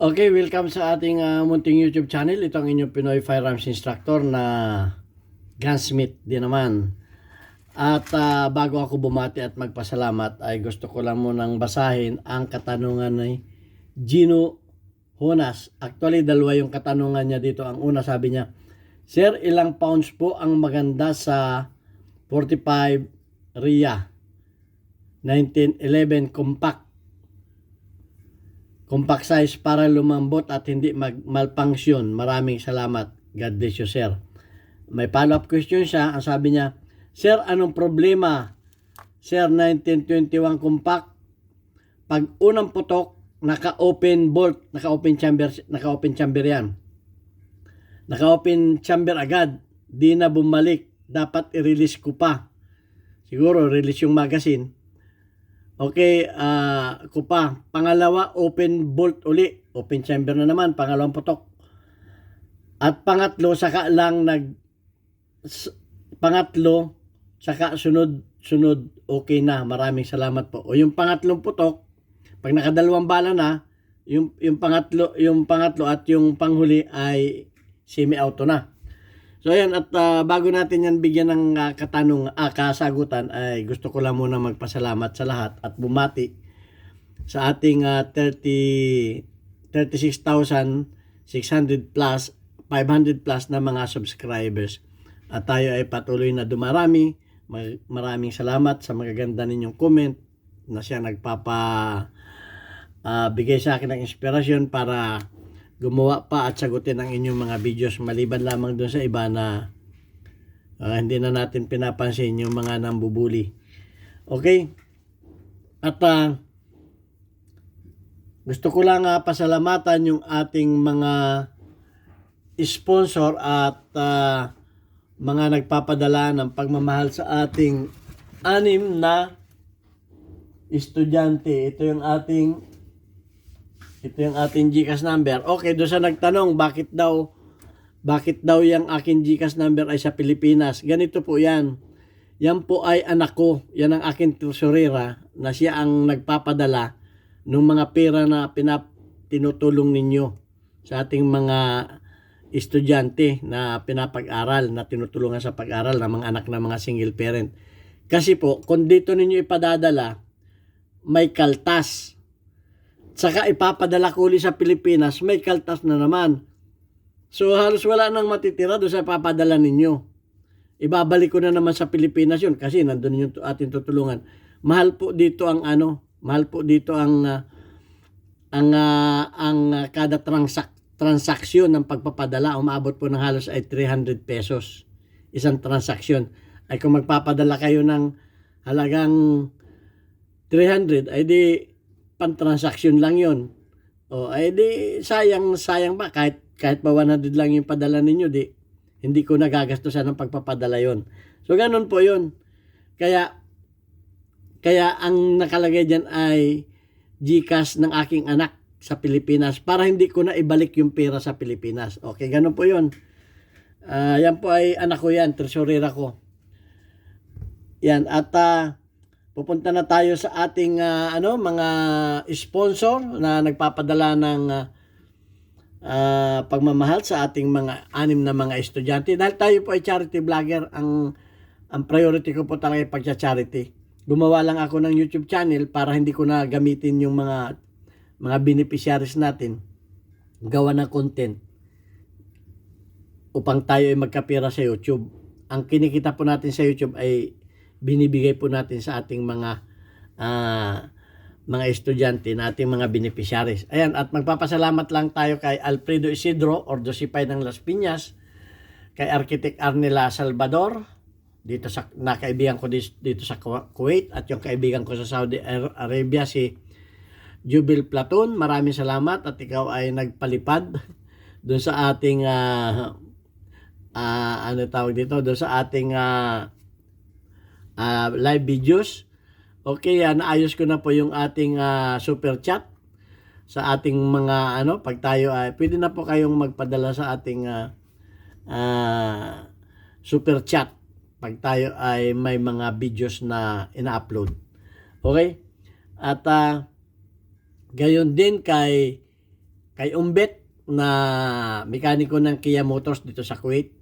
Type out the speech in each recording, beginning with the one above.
Okay, welcome sa ating munting YouTube channel. Ito ang inyong Pinoy Firearms Instructor na gunsmith din naman. At bago ako bumati at magpasalamat ay gusto ko lang munang basahin ang katanungan ni Gino Honas. Actually, dalawa yung katanungan niya dito. Ang una sabi niya, Sir, ilang pounds po ang maganda sa 45 RIA 1911 compact size para lumambot at hindi malfunction. Maraming salamat. God bless you, sir. May follow-up question siya. Ang sabi niya, Sir, anong problema? Sir, 1921 compact. Pag unang putok, naka-open bolt, naka-open chamber yan. Naka-open chamber agad. Di na bumalik. Dapat i-release ko pa. Siguro, release yung magazine. Okay, ko pa. Pangalawa, open bolt uli. Open chamber na naman, pangalawang putok. At pangatlo, saka lang pangatlo, saka sunod, okay na. Maraming salamat po. O yung pangatlong putok, pag nakadalawang bala na, yung pangatlo at yung panghuli ay semi-auto na. So ayan, at bago natin yan bigyan ng kasagutan, ay gusto ko lang muna magpasalamat sa lahat at bumati sa ating 36,600 plus, 500 plus na mga subscribers. At tayo ay patuloy na dumarami. Maraming salamat sa magaganda ninyong comment na siya bigay sa akin ng inspirasyon para gumawa pa at sagutin ang inyong mga videos, maliban lamang doon sa iba na hindi na natin pinapansin yung mga nambubuli. Okay? At gusto ko lang pasalamatan yung ating mga sponsor at mga nagpapadala ng pagmamahal sa ating 6 na estudyante. Ito yung ating GCash number. Okay, doon sa nagtanong, bakit daw yung aking GCash number ay sa Pilipinas? Ganito po yan. Yan po ay anak ko. Yan ang aking tresurera na siya ang nagpapadala ng mga pera na tinutulong ninyo sa ating mga estudyante na pinapag-aral, na tinutulungan sa pag-aral ng mga anak na mga single parent. Kasi po, kung dito ninyo ipadadala, may kaltas. Saka ipapadala ko ulit sa Pilipinas, may kaltas na naman. So halos wala nang matitira doon sa ipapadala ninyo. Ibabalik ko na naman sa Pilipinas yun kasi nandun yung ating tutulungan. Mahal po dito ang kada transaksyon ng pagpapadala, umabot po ng halos ay 300 pesos. Isang transaksyon. Ay kung magpapadala kayo ng halagang 300, ay di pan-transaction lang yon. O ay di sayang ba kahit pa 100 lang yung padala ninyo, hindi ko nagagastusan ng pagpapadala yon. So ganun po yon. Kaya ang nakalagay diyan ay GCash ng aking anak sa Pilipinas para hindi ko na ibalik yung pera sa Pilipinas. Okay, ganun po yon. Yan po ay anak ko yan, tresurera ko. Yan, at pupunta na tayo sa ating mga sponsor na nagpapadala ng pagmamahal sa ating mga 6 na mga estudyante. Dahil tayo po ay charity vlogger, ang priority ko po talaga ay pagcha-charity. Gumawa lang ako ng YouTube channel para hindi ko na gamitin yung mga beneficiaries natin. Gawa ng content upang tayo ay magkapira sa YouTube. Ang kinikita po natin sa YouTube ay binibigay po natin sa ating mga estudyante na ating mga beneficiaries. Ayan, at magpapasalamat lang tayo kay Alfredo Isidro, Ordosipay ng Las Piñas, kay Architect Arnela Salvador, kaibigan ko dito sa Kuwait, at yung kaibigan ko sa Saudi Arabia, si Jubil Platon. Maraming salamat at ikaw ay nagpalipad doon sa ating doon sa ating live videos. Okay, naayos ko na po yung ating super chat sa ating mga pag tayo ay pwede na po kayong magpadala sa ating super chat pag tayo ay may mga videos na ina-upload. Okay? At gayon din kay kay Umbet na mekaniko ng Kia Motors dito sa Kuwait,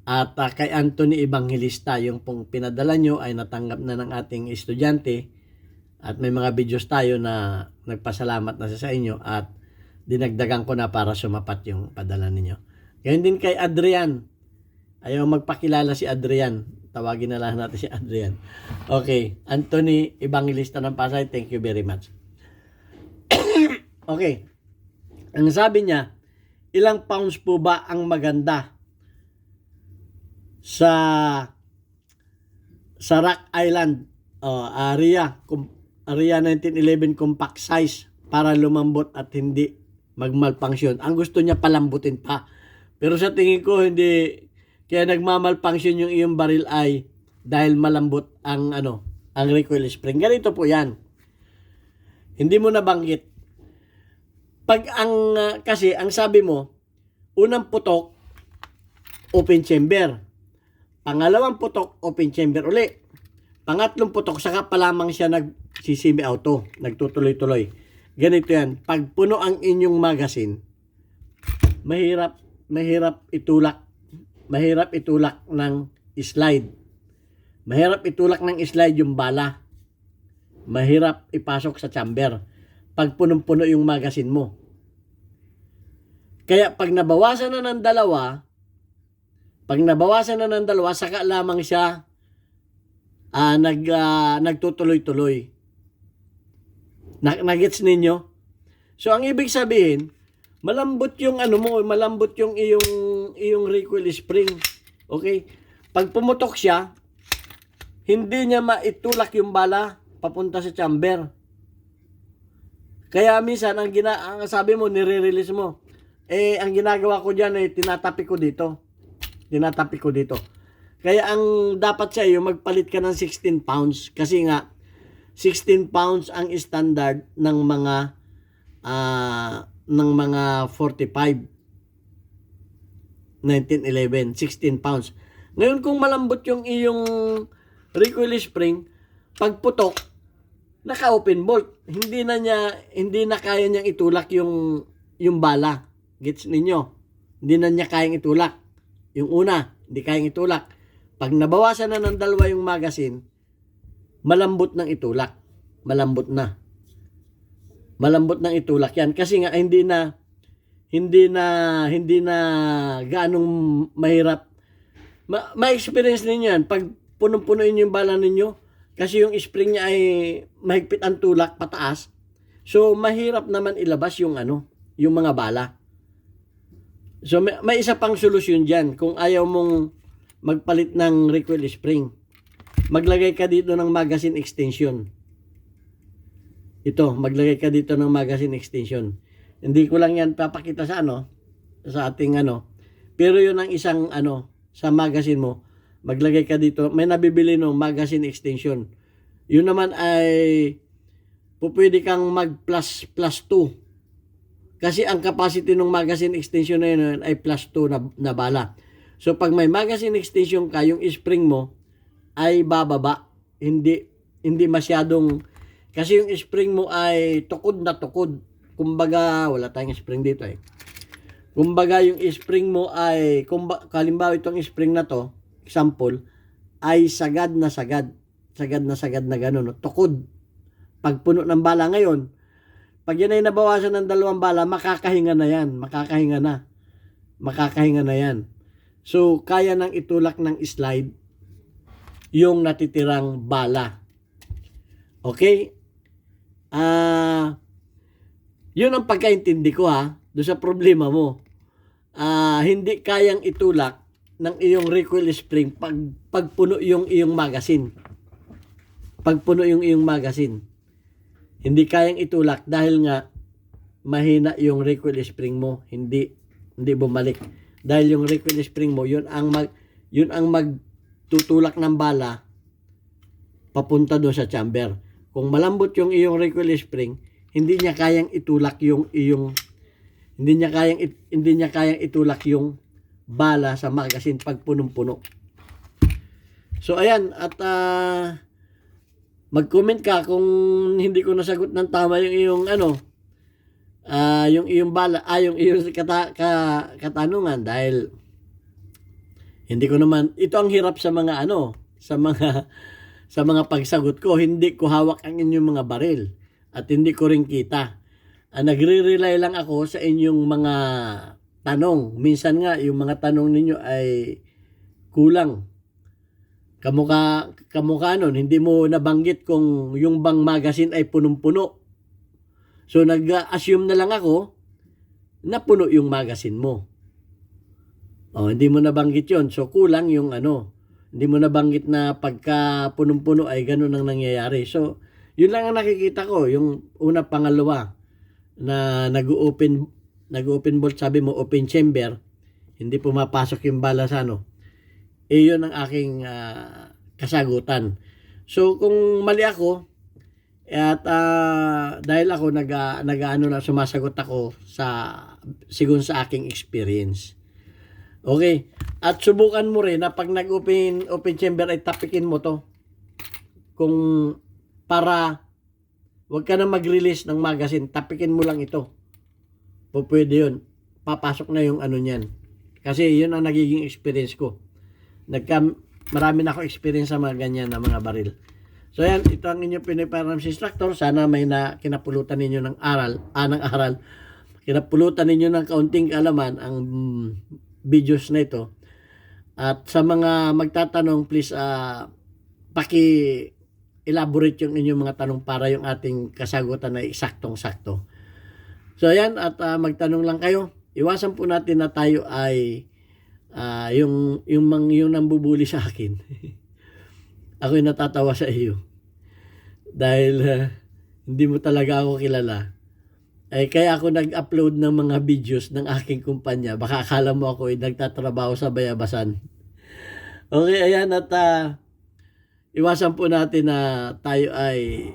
at kay Anthony Evangelista. Yung pong pinadala nyo ay natanggap na ng ating estudyante, at may mga videos tayo na nagpasalamat na sa inyo at dinagdagan ko na para sumapat yung padala ninyo. Ngayon din kay Adrian. Ayaw magpakilala si Adrian. Tawagin na lang natin si Adrian. Okay. Anthony Evangelista ng Pasay, thank you very much. Okay. Ang sabi niya, ilang pounds po ba ang maganda sa Rock Island? Area 1911 compact size para lumambot at hindi magmalfunction. Ang gusto niya palambutin pa. Pero sa tingin ko hindi kaya nagmamalfunction yung iyong baril ay dahil malambot ang ang recoil spring. Ganito po 'yan. Hindi mo nabanggit. Pag kasi ang sabi mo, unang putok open chamber. Pangalawang putok open chamber uli. Pangatlong putok saka pa lamang siya nagsisimi auto, nagtutuloy-tuloy. Ganito 'yan. Pag puno ang inyong magazine, mahirap itulak. Mahirap itulak ng slide. Mahirap itulak ng slide yung bala. Mahirap ipasok sa chamber pag punong-puno yung magazine mo. Kaya pag nabawasan na ng dalawa, saka lamang siya nagtutuloy-tuloy. Nagets ninyo? So ang ibig sabihin, malambot yung malambot yung iyong recoil spring. Okay? Pag pumutok siya, hindi niya maitulak yung bala papunta sa chamber. Kaya minsan ang sabi mo nire-release mo. Ang ginagawa ko diyan ay tinatapi ko dito. Kaya ang dapat sa iyo magpalit ka ng 16 pounds kasi nga 16 pounds ang standard ng mga 45 1911, 16 pounds. Ngayon kung malambot yung iyong recoil spring, pag putok, naka-open bolt. Hindi na kaya niyang itulak yung bala. Gets ninyo? Hindi na niya kayang itulak. Yung una, hindi kayang itulak. Pag nabawasan na ng dalawa yung magazine, malambot ng itulak. Malambot na itulak yan. Kasi nga, hindi na gaanong mahirap. Ma-experience ninyo yan. Pag punong-punuin yung bala ninyo, kasi yung spring niya ay mahigpit ang tulak pataas, so mahirap naman ilabas yung mga bala. So may isa pang solusyon dyan. Kung ayaw mong magpalit ng recoil spring, maglagay ka dito ng magazine extension. Maglagay ka dito ng magazine extension. Hindi ko lang yan papakita sa sa ating Pero yun ang isang sa magazine mo, maglagay ka dito, may nabibili no magazine extension. Yun naman ay pwede kang mag plus 2. Kasi ang capacity ng magazine extension na yun ay plus 2 na bala. So pag may magazine extension ka, yung spring mo ay bababa. Hindi masyadong, kasi yung spring mo ay tukod na tukod. Kumbaga, wala tayong spring dito Kumbaga, yung spring mo ay, kalimbawa itong spring na to, example, ay sagad na sagad. Sagad na gano'n. Tukod. Pag puno ng bala ngayon, pag yan ay nabawasan ng 2 bala, makakahinga na yan. So, kaya nang itulak ng slide yung natitirang bala. Okay? Yun ang pagkaintindi ko doon sa problema mo. Hindi kayang itulak ng iyong recoil spring pag puno yung iyong magazine. Pag puno yung iyong magazine. Hindi kayang itulak dahil nga mahina yung recoil spring mo. Hindi bumalik. Dahil yung recoil spring mo, yun ang magtutulak ng bala papunta doon sa chamber. Kung malambot yung iyong recoil spring, hindi niya kayang itulak yung itulak yung bala sa magazine pag punong-puno. So ayan, at mag-comment ka kung hindi ko nasagot ng tama yung iyong yung iyong yung iyong katanungan, dahil hindi ko naman, ito ang hirap sa mga sa mga pagsagot ko, hindi ko hawak ang inyong mga baril at hindi ko rin kita. Nagre-rely lang ako sa inyong mga tanong. Minsan nga yung mga tanong ninyo ay kulang. Kamukha nun, hindi mo nabanggit kung yung bang magazine ay punong-puno. So nag-assume na lang ako na puno yung magazine mo. Hindi mo nabanggit yon. So kulang yung hindi mo nabanggit na pagka punong-puno ay ganun ang nangyayari. So yun lang ang nakikita ko, yung una, pangalawa na nag-open bolt, sabi mo open chamber, hindi pumapasok yung bala sa yun ang aking kasagutan. So kung mali ako, at dahil ako sumasagot ako sigun sa aking experience. Okay. At subukan mo rin na pag nag-open chamber ay tapikin mo to. Kung para wag ka na mag-release ng magazine, tapikin mo lang ito. Pwede yun. Papasok na yung niyan. Kasi yun ang nagiging experience ko. Marami na ako experience sa mga ganyan na mga baril. So yan, ito ang inyong Pinoy Instructor. Sana may kinapulutan ninyo ng aral. Kinapulutan ninyo ng kaunting kaalaman ang videos na ito. At sa mga magtatanong, please paki-elaborate yung inyong mga tanong para yung ating kasagutan ay saktong-sakto. So ayan, at magtanong lang kayo. Iwasan po natin na tayo ay yung nambubuli sa akin. Ako'y natatawa sa iyo. Dahil hindi mo talaga ako kilala. Kaya ako nag-upload ng mga videos ng aking kumpanya. Baka akala mo ako ay nagtatrabaho sa bayabasan. Okay, ayan, at iwasan po natin na tayo ay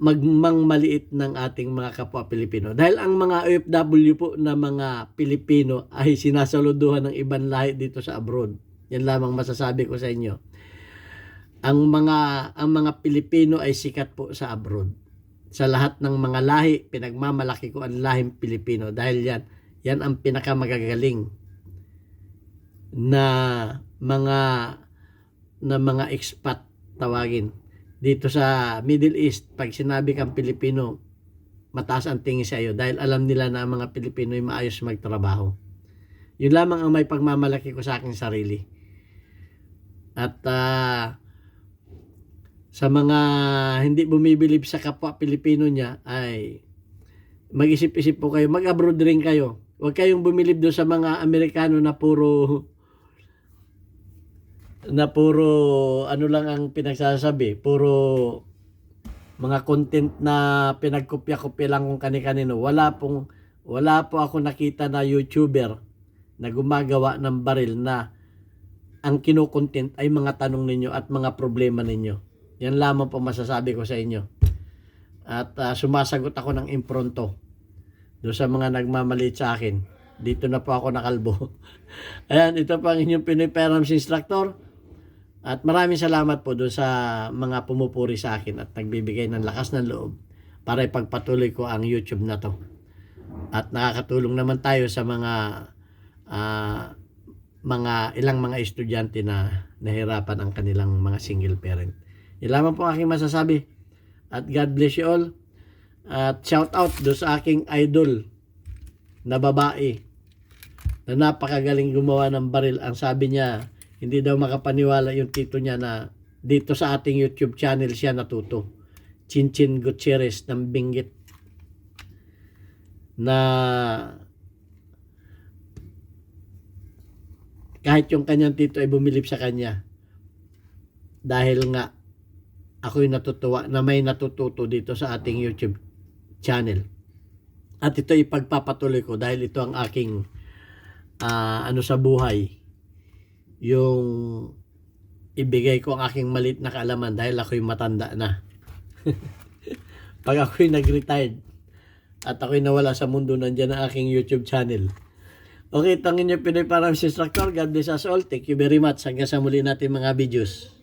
magmangmaliit ng ating mga kapwa Pilipino. Dahil ang mga OFW po na mga Pilipino ay sinasaluduhan ng ibang lahi dito sa abroad. Yan lamang masasabi ko sa inyo. Ang mga Pilipino ay sikat po sa abroad. Sa lahat ng mga lahi, pinagmamalaki ko ang lahing Pilipino dahil yan ang pinakamagagaling na mga expat tawagin. Dito sa Middle East, pag sinabi kang Pilipino, mataas ang tingin sa iyo dahil alam nila na ang mga Pilipino ay maayos magtrabaho. Yun lamang ang may pagmamalaki ko sa aking sarili. At sa mga hindi bumibilib sa kapwa Pilipino niya ay mag-isip-isip po kayo, mag-abroad rin kayo. Huwag kayong bumilib doon sa mga Amerikano na puro lang ang pinagsasabi, puro mga content na pinagkopya-kopya lang kung kani-kanino. Wala po ako nakita na YouTuber na gumagawa ng baril na ang kino-content ay mga tanong ninyo at mga problema ninyo. Yan lamang po masasabi ko sa inyo. At sumasagot ako ng impronto doon sa mga nagmamaliit sa akin. Dito na po ako nakalbo. Ayan, ito po ang inyong Pinoy Firearms Instructor. At maraming salamat po doon sa mga pumupuri sa akin at nagbibigay ng lakas ng loob para ipagpatuloy ko ang YouTube na to. At nakakatulong naman tayo sa ilang mga estudyante na nahirapan ang kanilang mga single parent. Yan lamang po aking masasabi. At God bless you all. At shout out doon sa aking idol na babae na napakagaling gumawa ng baril. Ang sabi niya, hindi daw makapaniwala yung tito niya na dito sa ating YouTube channel siya natuto. Chinchin Gutierrez ng Benguet. Na kahit yung kanyang tito ay bumilib sa kanya. Dahil nga ako'y natutuwa na may natututo dito sa ating YouTube channel. At ito ipagpapatuloy ko dahil ito ang aking sa buhay. Yung ibigay ko ang aking maliit na kaalaman dahil ako'y matanda na. Pag ako'y nag-retired at ako'y nawala sa mundo, nandiyan ang aking YouTube channel. Okay, ito ang inyong Pinoy Firearms Instructor. God bless us all. Thank you very much. Hanggang sa muli natin mga videos.